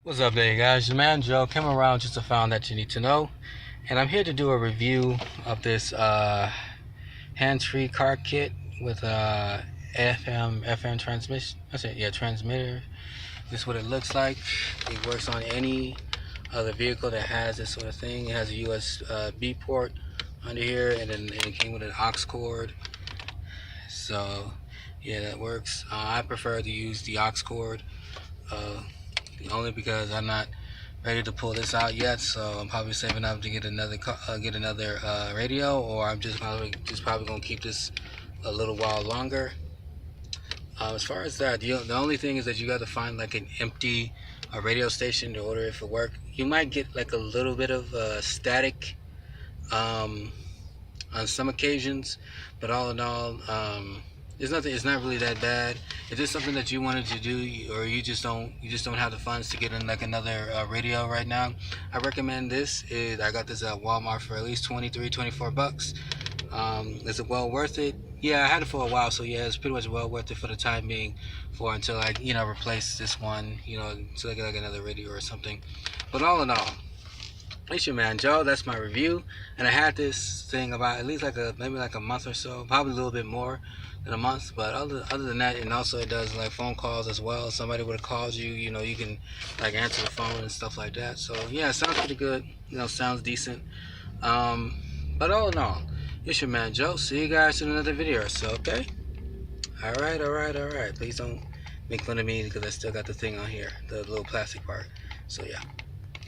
What's up there, guys? Your man Joe came around just to find that you need to know, and I'm here to do a review of this hands-free car kit with FM transmission. That's it, yeah, transmitter. This is what it looks like. It works on any other vehicle that has this sort of thing. It has a USB port under here, and then it came with an aux cord. So yeah, that works. I prefer to use the aux cord. Only because I'm not ready to pull this out yet, so I'm probably saving up to get another radio, or I'm just probably gonna keep this a little while longer. As far as that, the only thing is that you got to find like an empty radio station to order it for work. You might get like a little bit of static on some occasions, but all in all, it's not really that bad. If it's something that you wanted to do, or you just don't have the funds to get in like another radio right now, I recommend this. I got this at Walmart for at least 24 bucks. Is it well worth it? Yeah, I had it for a while, so yeah, it's pretty much well worth it for the time being, until I replace this one, until I get like another radio or something. But all in all, it's your man Joe. That's my review, and I had this thing about at least maybe like a month or so, probably a little bit more than a month. But other than that, and also it does like phone calls as well. If somebody would have called you, you can like answer the phone and stuff like that. So yeah, it sounds pretty good. Sounds decent. But all in all, it's your man Joe. See you guys in another video or so. Okay. All right. Please don't make fun of me because I still got the thing on here, the little plastic part. So yeah.